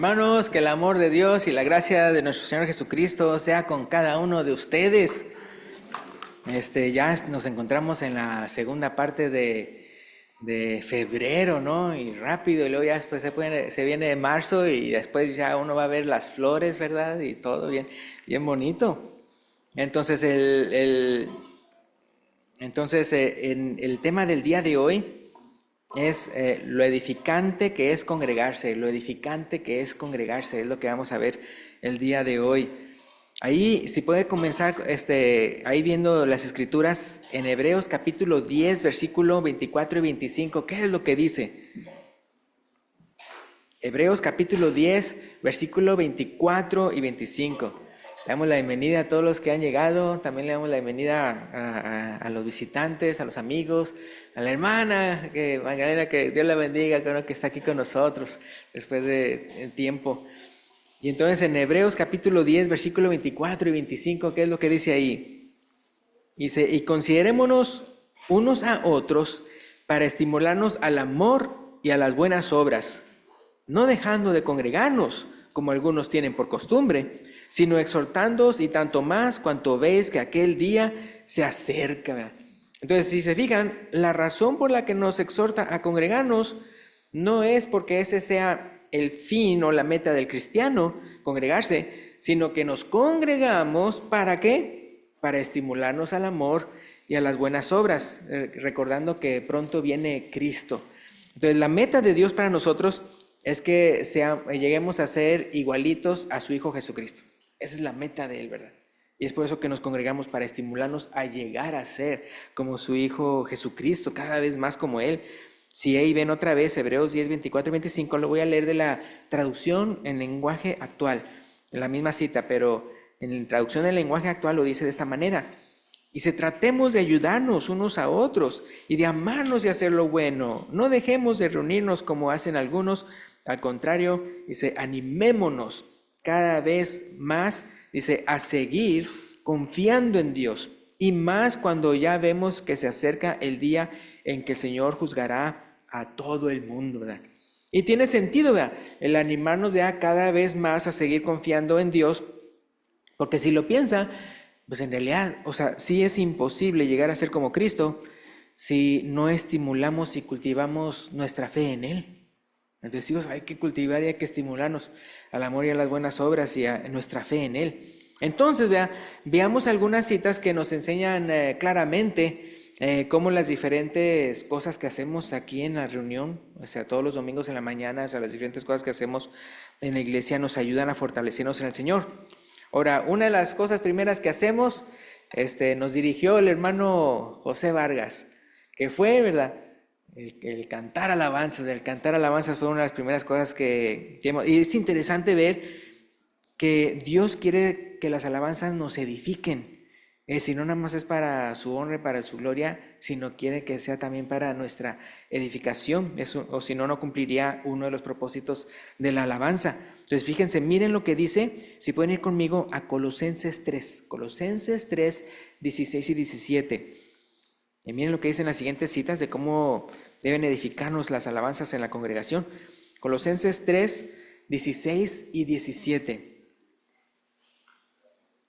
Hermanos, que el amor de Dios y la gracia de nuestro Señor Jesucristo sea con cada uno de ustedes. Ya nos encontramos en la segunda parte de febrero, ¿no? Y rápido, y luego ya después se viene marzo y después ya uno va a ver las flores, ¿verdad? Y todo bien, bien bonito. Entonces, en el tema del día de hoy es lo edificante que es congregarse, lo edificante que es congregarse, es lo que vamos a ver el día de hoy. Ahí, si puede comenzar, ahí viendo las escrituras en Hebreos capítulo 10, versículo 24 y 25, ¿qué es lo que dice? Hebreos capítulo 10, versículo 24 y 25. Le damos la bienvenida a todos los que han llegado, también le damos la bienvenida a los visitantes, a los amigos, a la hermana, Magdalena, que Dios la bendiga, que está aquí con nosotros después de tiempo. Y entonces en Hebreos capítulo 10, versículo 24 y 25, ¿qué es lo que dice ahí? Dice, y considerémonos unos a otros para estimularnos al amor y a las buenas obras, no dejando de congregarnos, como algunos tienen por costumbre, sino exhortándoos y tanto más cuanto veis que aquel día se acerca. Entonces, si se fijan, la razón por la que nos exhorta a congregarnos no es porque ese sea el fin o la meta del cristiano, congregarse, sino que nos congregamos ¿para qué? Para estimularnos al amor y a las buenas obras, recordando que pronto viene Cristo. Entonces, la meta de Dios para nosotros es que lleguemos a ser igualitos a su Hijo Jesucristo. Esa es la meta de Él, ¿verdad? Y es por eso que nos congregamos, para estimularnos a llegar a ser como su Hijo Jesucristo, cada vez más como Él. Si ahí ven otra vez Hebreos 10, 24 y 25, lo voy a leer de la traducción en lenguaje actual, en la misma cita, pero en la traducción en lenguaje actual lo dice de esta manera. Y se tratemos de ayudarnos unos a otros y de amarnos y hacer lo bueno. No dejemos de reunirnos como hacen algunos, al contrario, dice, animémonos cada vez más, dice, a seguir confiando en Dios. Y más cuando ya vemos que se acerca el día en que el Señor juzgará a todo el mundo, ¿verdad? Y tiene sentido, ¿verdad? El animarnos ya cada vez más a seguir confiando en Dios, porque si lo piensa, pues en realidad, sí es imposible llegar a ser como Cristo si no estimulamos y cultivamos nuestra fe en Él. Entonces, hijos, hay que cultivar y hay que estimularnos al amor y a las buenas obras y a nuestra fe en Él. Entonces, veamos algunas citas que nos enseñan claramente cómo las diferentes cosas que hacemos aquí en la reunión, todos los domingos en la mañana, las diferentes cosas que hacemos en la iglesia nos ayudan a fortalecernos en el Señor. Ahora, una de las cosas primeras que hacemos, nos dirigió el hermano José Vargas, que fue, ¿verdad?, el cantar alabanzas. El cantar alabanzas fue una de las primeras cosas que hemos. Y es interesante ver que Dios quiere que las alabanzas nos edifiquen. Si no nada más es para su honra y para su gloria, sino quiere que sea también para nuestra edificación. O si no, no cumpliría uno de los propósitos de la alabanza. Entonces, fíjense, miren lo que dice. Si pueden ir conmigo a Colosenses 3. Colosenses 3, 16 y 17. Y miren lo que dicen las siguientes citas de cómo deben edificarnos las alabanzas en la congregación. Colosenses 3, 16 y 17.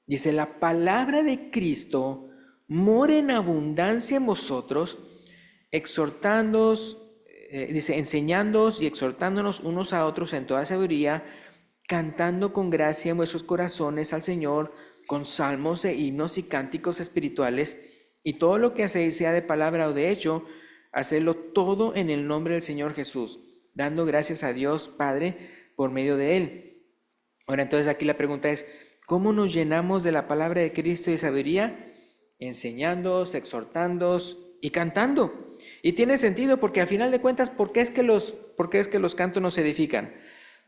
Dice, la palabra de Cristo mora en abundancia en vosotros, exhortándoos, enseñándoos y exhortándonos unos a otros en toda sabiduría, cantando con gracia en vuestros corazones al Señor, con salmos e himnos y cánticos espirituales, y todo lo que hacéis, sea de palabra o de hecho, hacedlo todo en el nombre del Señor Jesús, dando gracias a Dios Padre por medio de Él. Ahora, entonces aquí la pregunta es, ¿cómo nos llenamos de la palabra de Cristo y sabiduría? Enseñándoos, exhortándoos y cantando. Y tiene sentido porque al final de cuentas, ¿por qué es que los cantos nos edifican?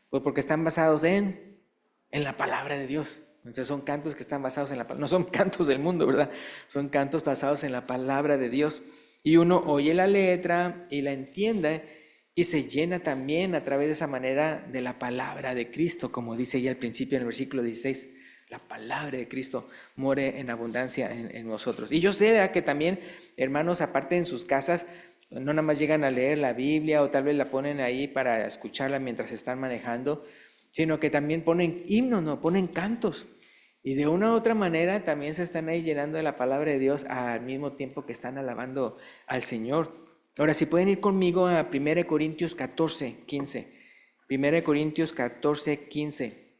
Pues porque están basados en la palabra de Dios. Entonces son cantos que están basados en la palabra, no son cantos del mundo, ¿verdad? Son cantos basados en la palabra de Dios. Y uno oye la letra y la entiende y se llena también a través de esa manera de la palabra de Cristo, como dice ya al principio en el versículo 16. La palabra de Cristo more en abundancia en nosotros. Y yo sé, ¿verdad?, que también, hermanos, aparte en sus casas, no nada más llegan a leer la Biblia o tal vez la ponen ahí para escucharla mientras están manejando, sino que también ponen himnos, no, ponen cantos. Y de una u otra manera también se están ahí llenando de la palabra de Dios al mismo tiempo que están alabando al Señor. Ahora, si pueden ir conmigo a 1 Corintios 14, 15. 1 Corintios 14, 15.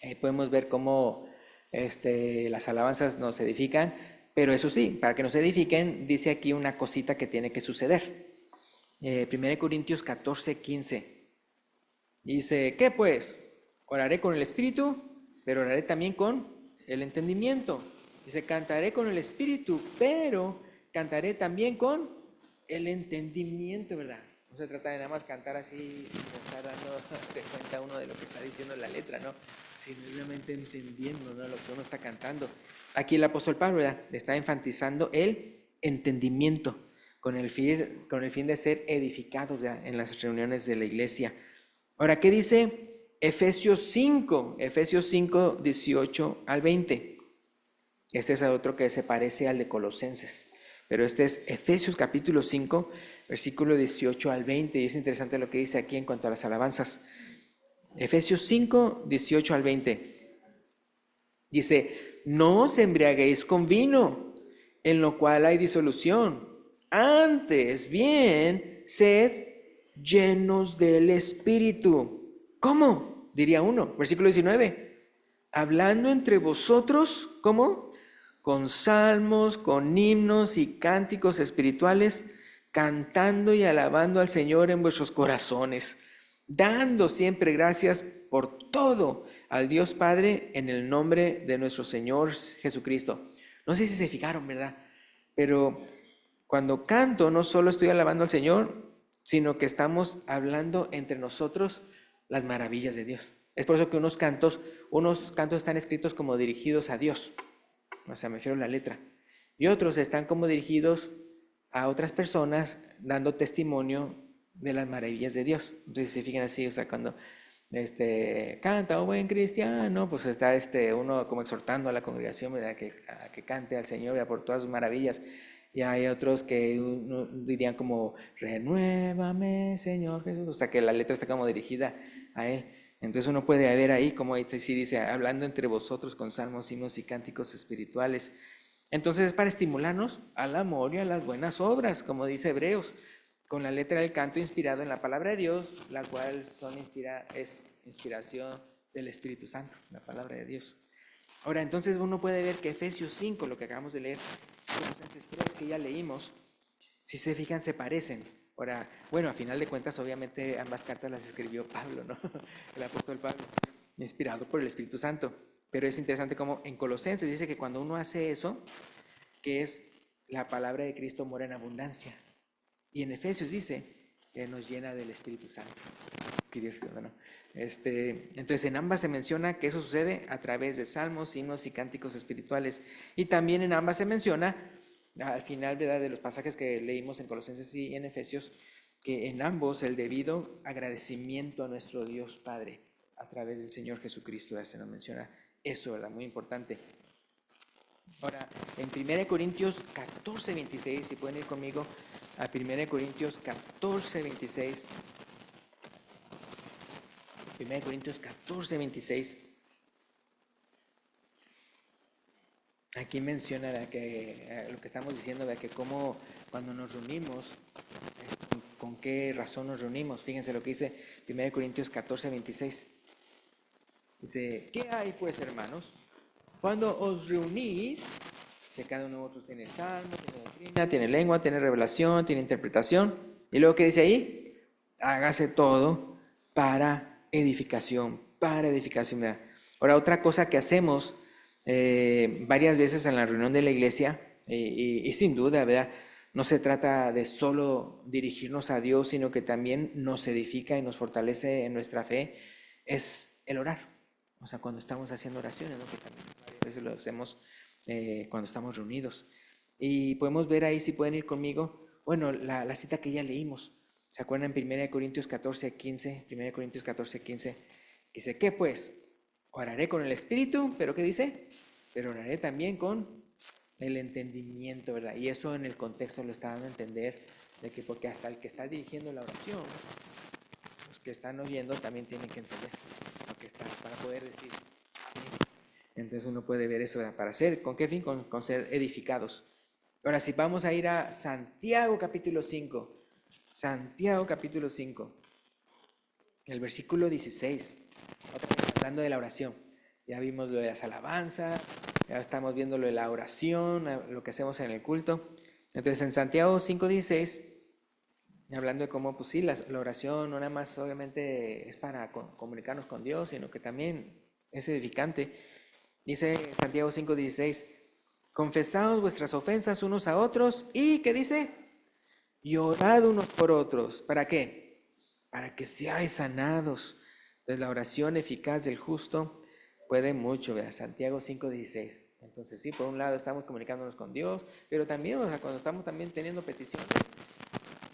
Ahí podemos ver cómo las alabanzas nos edifican, pero eso sí, para que nos edifiquen, dice aquí una cosita que tiene que suceder. 1 Corintios 14, 15. Dice, ¿qué pues? Oraré con el Espíritu, pero oraré también con el entendimiento. Dice, cantaré con el Espíritu, pero cantaré también con el entendimiento, ¿verdad? No se trata de nada más cantar así sin estar dándose cuenta uno de lo que está diciendo la letra, ¿no? Sino realmente entendiendo, ¿no?, lo que uno está cantando. Aquí el apóstol Pablo, ¿verdad?, está enfatizando el entendimiento con el fin de ser edificados, ¿verdad?, en las reuniones de la iglesia. Ahora, ¿qué dice Efesios 5? Efesios 5, 18 al 20. Este es otro que se parece al de Colosenses, pero este es Efesios capítulo 5, versículo 18 al 20, y es interesante lo que dice aquí en cuanto a las alabanzas. Efesios 5, 18 al 20. Dice, no os embriaguéis con vino, en lo cual hay disolución. Antes bien, sed llenos del Espíritu. ¿Cómo? Diría uno. Versículo 19. Hablando entre vosotros, ¿cómo? Con salmos, con himnos y cánticos espirituales, cantando y alabando al Señor en vuestros corazones, dando siempre gracias por todo al Dios Padre en el nombre de nuestro Señor Jesucristo. No sé si se fijaron, ¿verdad? Pero cuando canto no solo estoy alabando al Señor, sino que estamos hablando entre nosotros las maravillas de Dios. Es por eso que unos cantos están escritos como dirigidos a Dios, o sea, me refiero a la letra, y otros están como dirigidos a otras personas dando testimonio de las maravillas de Dios. Entonces, si se fijan así, o sea, cuando canta, oh buen cristiano, pues está uno como exhortando a la congregación, ¿verdad?, a que cante al Señor, ¿verdad?, por todas sus maravillas. Y hay otros que dirían como, renuévame, Señor Jesús. O sea, que la letra está como dirigida a Él. Entonces uno puede ver ahí como sí dice, hablando entre vosotros con salmos, himnos y cánticos espirituales. Entonces es para estimularnos al amor y a las buenas obras, como dice Hebreos, con la letra del canto inspirado en la palabra de Dios, la cual es inspiración del Espíritu Santo, la palabra de Dios. Ahora, entonces uno puede ver que Efesios 5, lo que acabamos de leer, Colosenses 3, que ya leímos, si se fijan, se parecen. Ahora, bueno, a final de cuentas, obviamente ambas cartas las escribió Pablo, ¿no? El apóstol Pablo, inspirado por el Espíritu Santo. Pero es interesante como en Colosenses dice que cuando uno hace eso, que es la palabra de Cristo mora en abundancia. Y en Efesios dice que nos llena del Espíritu Santo. ¿No? Entonces en ambas se menciona que eso sucede a través de salmos, himnos y cánticos espirituales. Y también en ambas se menciona, al final, ¿verdad?, de los pasajes que leímos en Colosenses y en Efesios, que en ambos el debido agradecimiento a nuestro Dios Padre a través del Señor Jesucristo. Ya se nos menciona eso, ¿verdad? Muy importante. Ahora, en 1 Corintios 14, 26, si pueden ir conmigo a 1 Corintios 14, 26. 1 Corintios 14, 26. Aquí menciona lo que estamos diciendo, de que cómo cuando nos reunimos, con qué razón nos reunimos. Fíjense lo que dice 1 Corintios 14, 26. Dice, ¿qué hay pues, hermanos? Cuando os reunís, si cada uno de vosotros tiene salmo, tiene doctrina, tiene lengua, tiene revelación, tiene interpretación. Y luego, ¿qué dice ahí? Hágase todo para edificación, para edificación. Ahora, otra cosa que hacemos varias veces en la reunión de la iglesia, y sin duda, ¿verdad?, no se trata de solo dirigirnos a Dios, sino que también nos edifica y nos fortalece en nuestra fe, es el orar. O sea, cuando estamos haciendo oraciones, ¿no?, que también varias veces lo hacemos cuando estamos reunidos. Y podemos ver ahí, si pueden ir conmigo, bueno, la cita que ya leímos. ¿Se acuerdan? En 1 Corintios 14, 15, 1 Corintios 14, 15, dice, ¿qué pues? Oraré con el Espíritu, ¿pero qué dice? Pero oraré también con el entendimiento, ¿verdad? Y eso en el contexto lo está dando a entender, de que porque hasta el que está dirigiendo la oración, pues que están oyendo también tienen que entender lo que está, para poder decir amén. Entonces uno puede ver eso, ¿verdad? ¿Para hacer? ¿Con qué fin? Con ser edificados. Ahora sí, vamos a ir a Santiago capítulo 5. Santiago capítulo 5, el versículo 16. Otra vez hablando de la oración. Ya vimos lo de las alabanzas, ya estamos viendo lo de la oración, lo que hacemos en el culto. Entonces en Santiago 5:16, hablando de cómo, pues sí, la oración no nada más obviamente es para comunicarnos con Dios, sino que también es edificante. Dice Santiago 5:16, confesaos vuestras ofensas unos a otros y, ¿qué dice? Y orad unos por otros. ¿Para qué? Para que seáis sanados. Entonces la oración eficaz del justo puede mucho, ¿verdad? Santiago 5:16. Entonces sí, por un lado estamos comunicándonos con Dios, pero también, o sea, cuando estamos también teniendo peticiones,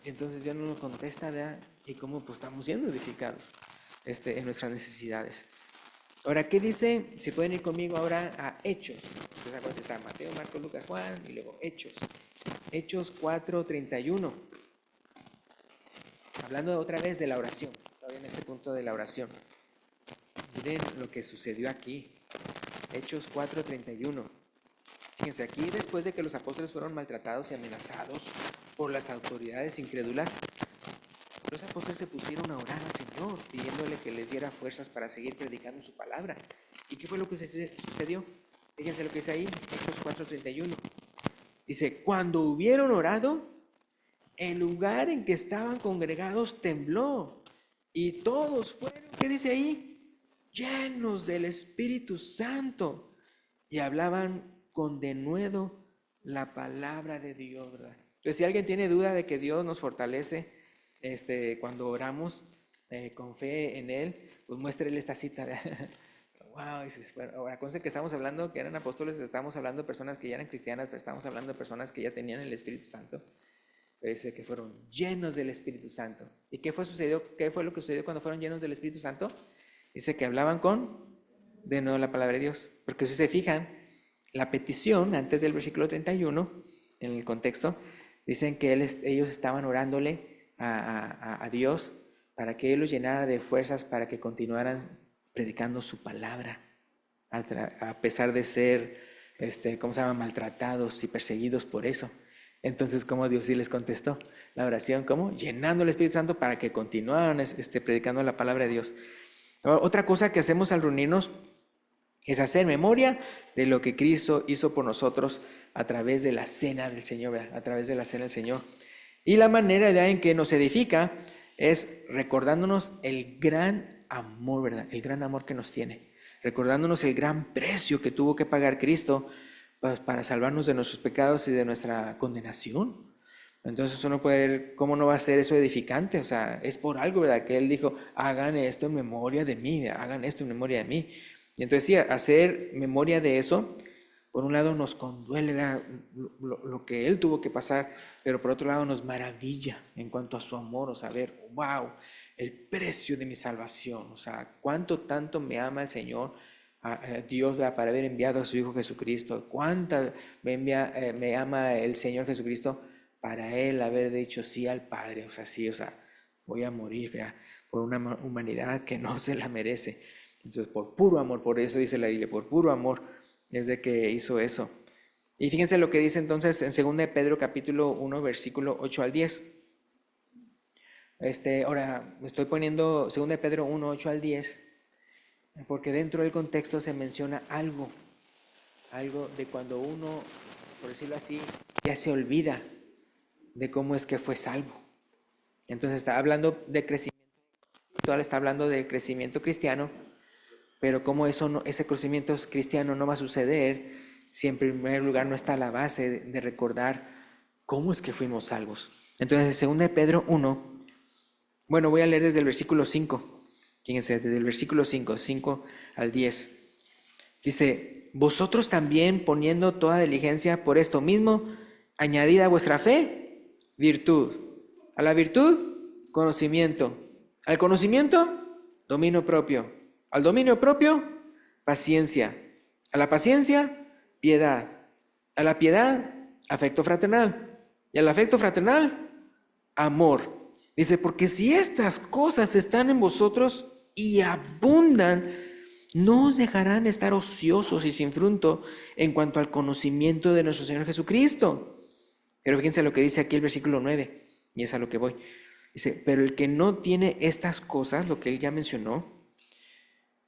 entonces Dios no nos contesta, ¿verdad? Y cómo pues estamos siendo edificados en nuestras necesidades. Ahora, ¿qué dice? Si pueden ir conmigo ahora a Hechos. Entonces, acuérdense, está Mateo, Marcos, Lucas, Juan, y luego Hechos. Hechos 4:31. Hablando otra vez de la oración, todavía en este punto de la oración. Miren lo que sucedió aquí. Hechos 4:31. Fíjense, aquí después de que los apóstoles fueron maltratados y amenazados por las autoridades incrédulas, los apóstoles se pusieron a orar al Señor, pidiéndole que les diera fuerzas para seguir predicando su palabra. ¿Y qué fue lo que sucedió? Fíjense lo que dice ahí, Hechos 4:31. Dice, cuando hubieron orado, el lugar en que estaban congregados tembló y todos fueron, ¿qué dice ahí? Llenos del Espíritu Santo y hablaban con denuedo la palabra de Dios, ¿verdad? Entonces, si alguien tiene duda de que Dios nos fortalece cuando oramos con fe en Él, pues muéstrele esta cita. Wow, ahora conste que estamos hablando que eran apóstoles, estamos hablando de personas que ya eran cristianas, pero estamos hablando de personas que ya tenían el Espíritu Santo. Pero dice que fueron llenos del Espíritu Santo. ¿Y qué fue lo que sucedió cuando fueron llenos del Espíritu Santo? Dice que hablaban de nuevo la palabra de Dios. Porque si se fijan, la petición antes del versículo 31, en el contexto, dicen que ellos estaban orándole a Dios para que Él los llenara de fuerzas para que continuaran predicando su palabra, a pesar de ser, ¿cómo se llama?, maltratados y perseguidos por eso. Entonces, ¿cómo Dios sí les contestó? La oración, ¿cómo? Llenando el Espíritu Santo para que continuaran predicando la palabra de Dios. Otra cosa que hacemos al reunirnos es hacer memoria de lo que Cristo hizo por nosotros a través de la cena del Señor, ¿verdad? A través de la cena del Señor. Y la manera en que nos edifica es recordándonos el gran amor, ¿verdad? El gran amor que nos tiene. Recordándonos el gran precio que tuvo que pagar Cristo para salvarnos de nuestros pecados y de nuestra condenación. Entonces uno puede ver cómo no va a ser eso edificante. O sea, es por algo, ¿verdad? Que Él dijo, hagan esto en memoria de mí, hagan esto en memoria de mí. Y entonces sí, hacer memoria de eso, por un lado nos conduele lo que Él tuvo que pasar, pero por otro lado nos maravilla en cuanto a su amor, o sea, ver, wow, el precio de mi salvación, o sea, cuánto tanto me ama el Señor, a Dios, ¿verdad?, para haber enviado a su Hijo Jesucristo, cuánta me ama el Señor Jesucristo para Él haber dicho sí al Padre, o sea, sí, o sea, voy a morir, ¿verdad?, por una humanidad que no se la merece. Entonces, por puro amor, por eso dice la Biblia, por puro amor es de que hizo eso. Y fíjense lo que dice entonces en 2 de Pedro capítulo 1, versículo 8 al 10. Ahora estoy poniendo 2 de Pedro 1, 8 al 10, porque dentro del contexto se menciona algo de cuando uno, por decirlo así, ya se olvida de cómo es que fue salvo. Entonces está hablando de crecimiento espiritual, está hablando del crecimiento cristiano, pero cómo ese crecimiento cristiano no va a suceder si en primer lugar no está la base de recordar cómo es que fuimos salvos. Entonces, en 2 de Pedro 1, bueno, voy a leer desde el versículo 5, fíjense, desde el versículo 5 al 10. Dice, vosotros también poniendo toda diligencia por esto mismo, añadid a vuestra fe virtud, a la virtud conocimiento, al conocimiento dominio propio, al dominio propio paciencia, a la paciencia piedad, a la piedad afecto fraternal y al afecto fraternal amor. Dice, porque si estas cosas están en vosotros y abundan, no os dejarán estar ociosos y sin fruto en cuanto al conocimiento de nuestro Señor Jesucristo. Pero fíjense lo que dice aquí el versículo 9, y es a lo que voy. Dice, pero el que no tiene estas cosas, lo que él ya mencionó,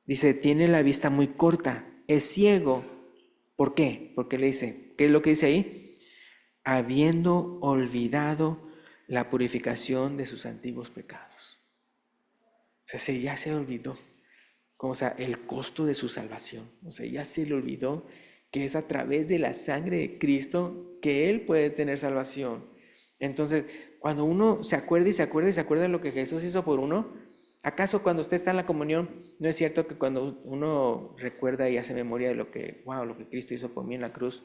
dice, tiene la vista muy corta, es ciego. ¿Por qué? Porque le dice, ¿qué es lo que dice ahí? Habiendo olvidado la purificación de sus antiguos pecados. O sea, ya se olvidó, o sea, el costo de su salvación. O sea, ya se le olvidó que es a través de la sangre de Cristo que él puede tener salvación. Entonces, cuando uno se acuerda y se acuerda y se acuerda de lo que Jesús hizo por uno, ¿acaso cuando usted está en la comunión, no es cierto que cuando uno recuerda y hace memoria de lo que, wow, lo que Cristo hizo por mí en la cruz,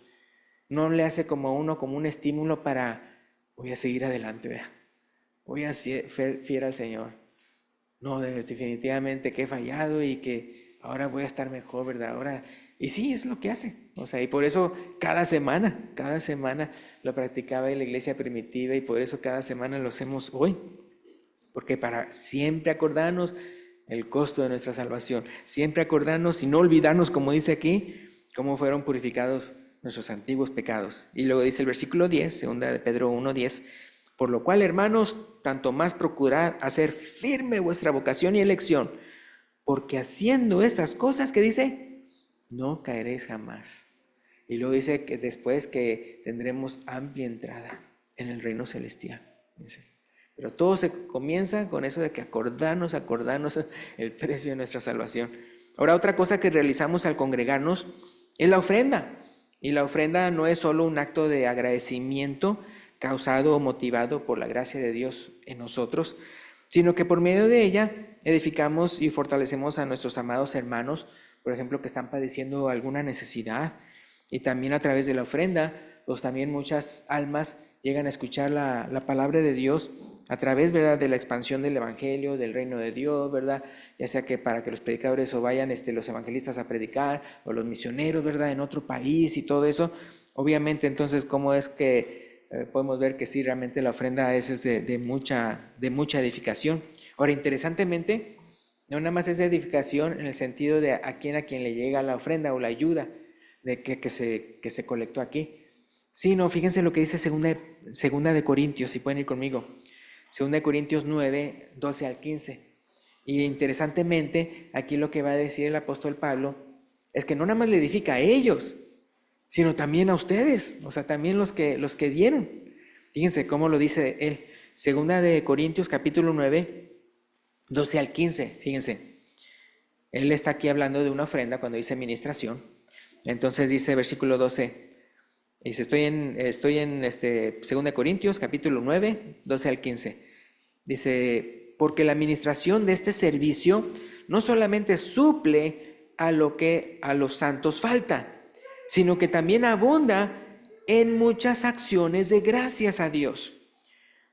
no le hace como a uno como un estímulo para, voy a seguir adelante, vea, voy a ser fiel al Señor? No, definitivamente que he fallado y que ahora voy a estar mejor, ¿verdad? Ahora, y sí, es lo que hace. O sea, y por eso cada semana lo practicaba en la iglesia primitiva y por eso cada semana lo hacemos hoy. Porque para siempre acordarnos el costo de nuestra salvación, siempre acordarnos y no olvidarnos, como dice aquí, cómo fueron purificados nuestros antiguos pecados. Y luego dice el versículo 10, segunda de Pedro 1:10, por lo cual, hermanos, tanto más procurad hacer firme vuestra vocación y elección, porque haciendo estas cosas, ¿qué dice? No caeréis jamás. Y luego dice que después que tendremos amplia entrada en el reino celestial, dice. Pero todo se comienza con eso de que acordarnos el precio de nuestra salvación. Ahora, otra cosa que realizamos al congregarnos es la ofrenda. Y la ofrenda no es solo un acto de agradecimiento causado o motivado por la gracia de Dios en nosotros, sino que por medio de ella edificamos y fortalecemos a nuestros amados hermanos, por ejemplo, que están padeciendo alguna necesidad. Y también a través de la ofrenda, pues también muchas almas llegan a escuchar la palabra de Dios a través, ¿verdad?, de la expansión del evangelio, del reino de Dios, ¿verdad? Ya sea que para que los predicadores o vayan los evangelistas a predicar, o los misioneros, ¿verdad?, en otro país y todo eso. Obviamente, entonces, ¿cómo es que podemos ver que sí, realmente la ofrenda es de mucha edificación? Ahora, interesantemente, no nada más es de edificación en el sentido de a quien le llega la ofrenda o la ayuda de que se colectó aquí, sino fíjense lo que dice segunda de Corintios, si pueden ir conmigo, segunda de Corintios 9, 12 al 15. Y interesantemente, aquí lo que va a decir el apóstol Pablo es que no nada más le edifica a ellos, sino también a ustedes, o sea, también los que dieron. Fíjense cómo lo dice él. Segunda de Corintios capítulo 9, 12 al 15, fíjense. Él está aquí hablando de una ofrenda cuando dice ministración. Entonces dice versículo 12, dice, estoy en 2 Corintios capítulo 9, 12 al 15. Dice, porque la administración de este servicio no solamente suple a lo que a los santos falta, sino que también abunda en muchas acciones de gracias a Dios.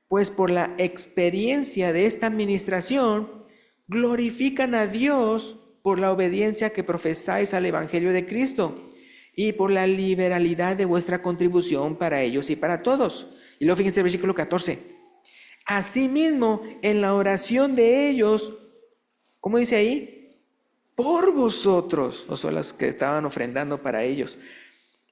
Pues por la experiencia de esta administración, glorifican a Dios por la obediencia que profesáis al Evangelio de Cristo y por la liberalidad de vuestra contribución para ellos y para todos. Y luego fíjense el versículo 14. Asimismo, en la oración de ellos, ¿cómo dice ahí? Por vosotros, o sea, los que estaban ofrendando para ellos,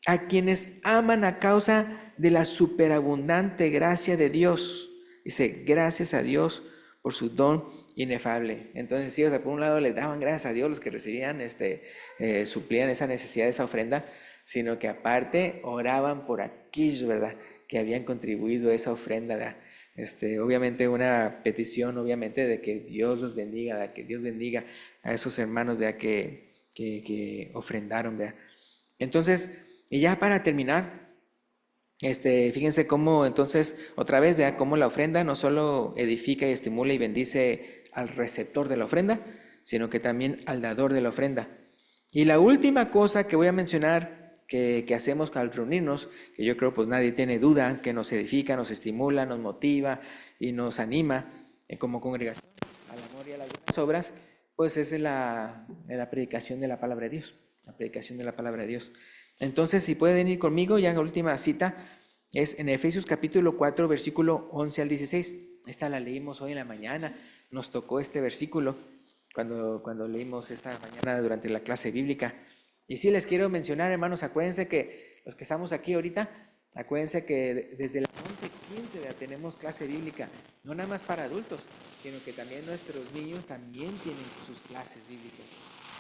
a quienes aman a causa de la superabundante gracia de Dios. Dice, gracias a Dios por su don inefable. Entonces, sí, o sea, por un lado le daban gracias a Dios los que recibían, suplían esa necesidad, esa ofrenda, sino que aparte oraban por aquellos, ¿verdad?, que habían contribuido a esa ofrenda, ¿verdad? Obviamente una petición, obviamente, de que Dios los bendiga, de que Dios bendiga a esos hermanos, ¿verdad?, que ofrendaron, ¿verdad? Entonces, y ya para terminar, fíjense cómo entonces, otra vez, vea cómo la ofrenda no solo edifica y estimula y bendice al receptor de la ofrenda, sino que también al dador de la ofrenda. Y la última cosa que voy a mencionar que hacemos al reunirnos, que yo creo pues nadie tiene duda, que nos edifica, nos estimula, nos motiva y nos anima como congregación al amor y a las buenas obras, pues es la predicación de la palabra de Dios, la predicación de la palabra de Dios. Entonces, si pueden ir conmigo, ya la última cita es en Efesios capítulo 4, versículo 11 al 16. esta la leímos hoy en la mañana, nos tocó este versículo cuando leímos esta mañana durante la clase bíblica. Y sí les quiero mencionar, hermanos, acuérdense que los que estamos aquí ahorita, acuérdense que desde las 11:15 ya tenemos clase bíblica, no nada más para adultos, sino que también nuestros niños también tienen sus clases bíblicas.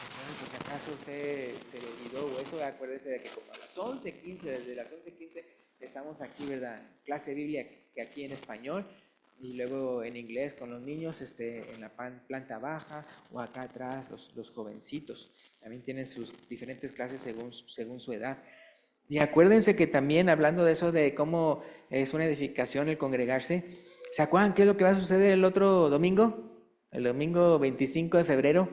Entonces, por si acaso usted se le olvidó o eso, acuérdese de que como a las 11:15, desde las 11:15 estamos aquí, ¿verdad? Clase bíblica que aquí en español y luego en inglés con los niños en la planta baja o acá atrás los jovencitos. También tienen sus diferentes clases según su edad. Y acuérdense que también hablando de eso, de cómo es una edificación el congregarse, ¿se acuerdan qué es lo que va a suceder el otro domingo? El domingo 25 de febrero.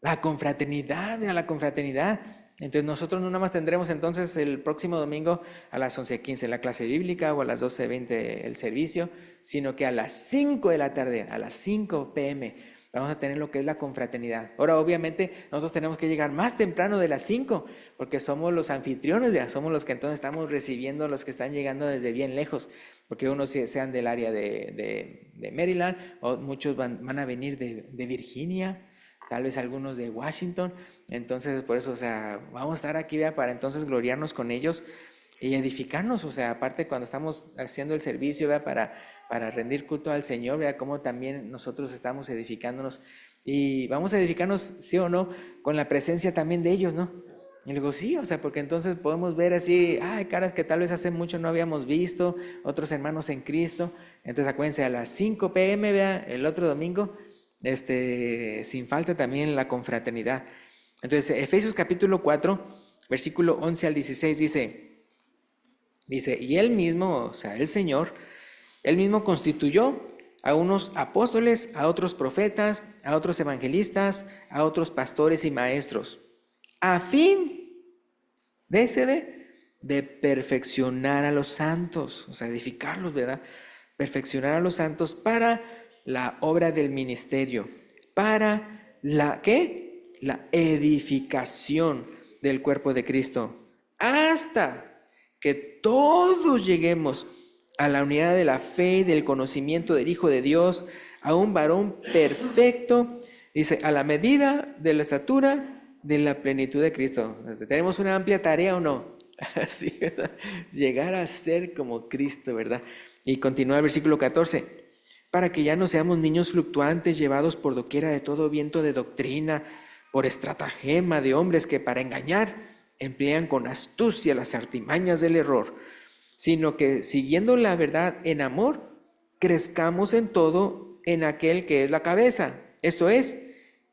La confraternidad, a la confraternidad. Entonces nosotros no nada más tendremos entonces el próximo domingo a las 11:15 la clase bíblica o a las 12:20 el servicio, sino que a las 5 de la tarde, a las 5 p.m., vamos a tener lo que es la confraternidad. Ahora, obviamente, nosotros tenemos que llegar más temprano de las 5, porque somos los anfitriones, ya somos los que entonces estamos recibiendo a los que están llegando desde bien lejos, porque unos sean del área de Maryland, o muchos van a venir de Virginia, tal vez algunos de Washington. Entonces, por eso, o sea, vamos a estar aquí, ¿verdad? Para entonces gloriarnos con ellos y edificarnos, o sea, aparte cuando estamos haciendo el servicio, ¿verdad? Para rendir culto al Señor, ¿verdad? Como también nosotros estamos edificándonos y vamos a edificarnos, sí o no, con la presencia también de ellos, ¿no? Y luego sí, o sea, porque entonces podemos ver así, caras que tal vez hace mucho no habíamos visto, otros hermanos en Cristo. Entonces acuérdense, a las 5 p.m., ¿verdad? El otro domingo, sin falta también la confraternidad. Entonces, Efesios capítulo 4, versículo 11 al 16 dice, y él mismo, o sea, el Señor, él mismo constituyó a unos apóstoles, a otros profetas, a otros evangelistas, a otros pastores y maestros, a fin de perfeccionar a los santos, o sea, edificarlos, ¿verdad? Perfeccionar a los santos para la obra del ministerio, para ¿qué? La edificación del cuerpo de Cristo, hasta que todos lleguemos a la unidad de la fe y del conocimiento del Hijo de Dios, a un varón perfecto, dice, a la medida de la estatura de la plenitud de Cristo. ¿Tenemos una amplia tarea o no? Así, ¿verdad? Llegar a ser como Cristo, ¿verdad? Y continúa el versículo 14. Para que ya no seamos niños fluctuantes, llevados por doquiera de todo viento de doctrina, por estratagema de hombres que para engañar emplean con astucia las artimañas del error, sino que siguiendo la verdad en amor, crezcamos en todo en aquel que es la cabeza, esto es,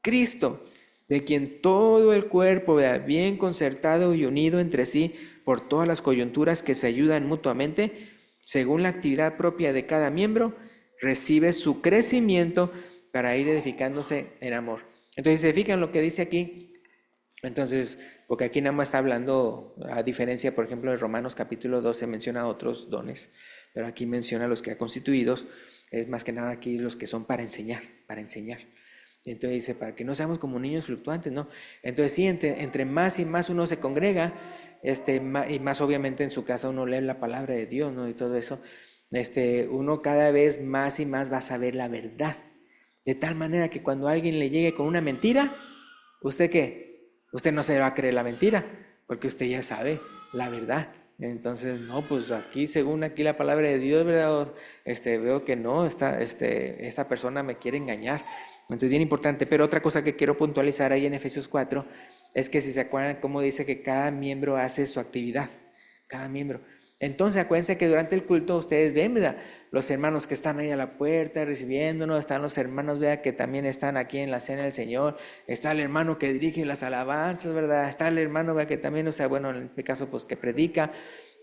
Cristo, de quien todo el cuerpo, bien concertado y unido entre sí por todas las coyunturas que se ayudan mutuamente, según la actividad propia de cada miembro, recibe su crecimiento para ir edificándose en amor. Entonces, ¿se fijan lo que dice aquí? Entonces, porque aquí nada más está hablando, a diferencia, por ejemplo, en Romanos capítulo 12 menciona otros dones, pero aquí menciona los que ha constituidos, es más que nada aquí los que son para enseñar, para enseñar. Entonces dice, para que no seamos como niños fluctuantes, ¿no? Entonces sí, entre más y más uno se congrega, y más obviamente en su casa uno lee la palabra de Dios, ¿no? Y todo eso, uno cada vez más y más va a saber la verdad. De tal manera que cuando alguien le llegue con una mentira, ¿usted qué? Usted no se va a creer la mentira, porque usted ya sabe la verdad. Entonces, no, pues aquí, según aquí la palabra de Dios, ¿verdad? Veo que no, esta persona me quiere engañar. Entonces, bien importante. Pero otra cosa que quiero puntualizar ahí en Efesios 4 es que si se acuerdan cómo dice que cada miembro hace su actividad, cada miembro. Entonces, acuérdense que durante el culto ustedes ven, ¿verdad? Los hermanos que están ahí a la puerta recibiéndonos, están los hermanos, ¿verdad? Que también están aquí en la cena del Señor, está el hermano que dirige las alabanzas, ¿verdad? Está el hermano, ¿verdad? Que también, o sea, bueno, en este caso, pues que predica,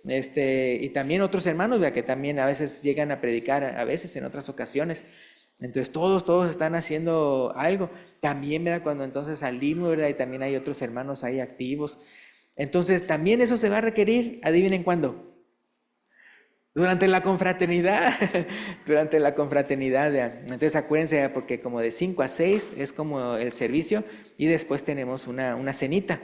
y también otros hermanos, ¿verdad? Que también a veces llegan a predicar, a veces en otras ocasiones. Entonces todos están haciendo algo. También, ¿verdad? Cuando entonces salimos, ¿verdad? Y también hay otros hermanos ahí activos. Entonces también eso se va a requerir, adivinen cuándo. Durante la confraternidad, durante la confraternidad, ¿verdad? Entonces acuérdense, ¿verdad? Porque como de 5 a 6 es como el servicio y después tenemos una cenita.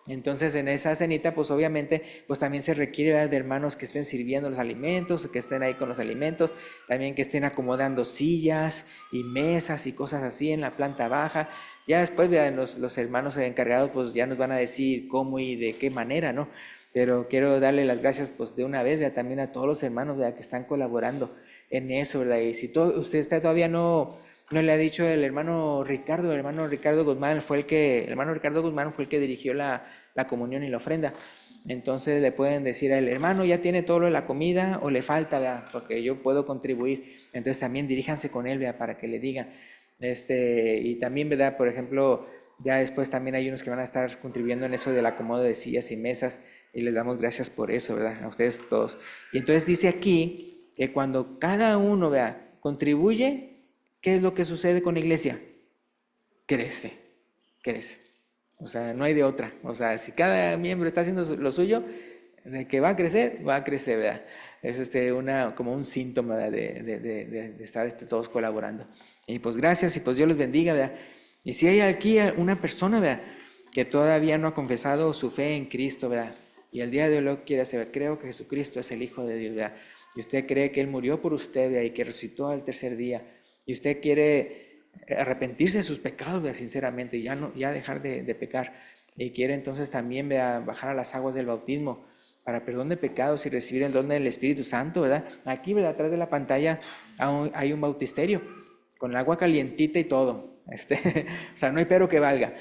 Entonces en esa cenita pues obviamente pues también se requiere, ¿verdad?, de hermanos que estén sirviendo los alimentos, que estén ahí con los alimentos, también que estén acomodando sillas y mesas y cosas así en la planta baja. Ya después, ¿verdad?, los hermanos encargados pues ya nos van a decir cómo y de qué manera, ¿no? Pero quiero darle las gracias pues de una vez, ¿verdad?, también a todos los hermanos, ¿verdad?, que están colaborando en eso, ¿verdad? Y si usted está todavía no le ha dicho el hermano Ricardo Guzmán fue el hermano Ricardo Guzmán fue el que dirigió la comunión y la ofrenda. Entonces le pueden decir al hermano, ya tiene todo lo de la comida o le falta, ¿verdad?, porque yo puedo contribuir. Entonces también diríjanse con él, ¿verdad?, para que le digan. Y también, ¿verdad?, por ejemplo, ya después también hay unos que van a estar contribuyendo en eso del acomodo de sillas y mesas y les damos gracias por eso, ¿verdad?, a ustedes todos. Y entonces dice aquí que cuando cada uno, ¿verdad?, contribuye, ¿qué es lo que sucede con la iglesia? Crece, crece. O sea, no hay de otra. O sea, si cada miembro está haciendo lo suyo, de que va a crecer, ¿verdad? Es como un síntoma, ¿verdad?, de estar todos colaborando. Y pues gracias y pues Dios los bendiga, ¿verdad? Y si hay aquí una persona, ¿verdad?, que todavía no ha confesado su fe en Cristo, ¿verdad?, y el día de hoy quiere saber, creo que Jesucristo es el Hijo de Dios, ¿verdad?, y usted cree que Él murió por usted, ¿verdad?, y que resucitó al tercer día, y usted quiere arrepentirse de sus pecados, ¿verdad?, sinceramente, y ya dejar de pecar, y quiere entonces también, ¿verdad?, bajar a las aguas del bautismo para perdón de pecados y recibir el don del Espíritu Santo, ¿verdad? Aquí, ¿verdad?, atrás de la pantalla hay un bautisterio con el agua calientita y todo. O sea, no hay pero que valga.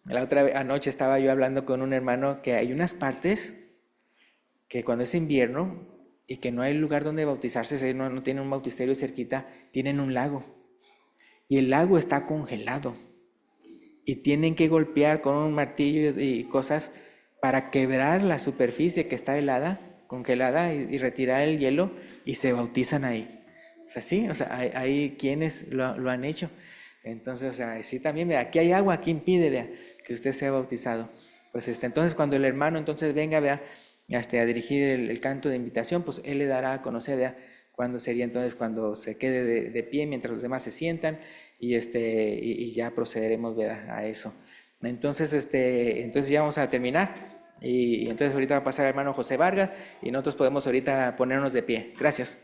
La otra anoche estaba yo hablando con un hermano que hay unas partes que cuando es invierno y que no hay lugar donde bautizarse, no tienen un bautisterio cerquita, tienen un lago. Y el lago está congelado. Y tienen que golpear con un martillo y cosas para quebrar la superficie que está helada, congelada, y retirar el hielo, y se bautizan ahí. O sea, sí, o sea, hay quienes lo han hecho. Entonces, o sea, sí también, vea, aquí hay agua, aquí impide, vea, que usted sea bautizado. Pues entonces cuando el hermano entonces venga, vea, a dirigir el canto de invitación, pues él le dará a conocer, vea, cuándo sería entonces cuando se quede de pie mientras los demás se sientan y ya procederemos, ¿verdad?, a eso. Entonces ya vamos a terminar y entonces ahorita va a pasar el hermano José Vargas y nosotros podemos ahorita ponernos de pie. Gracias.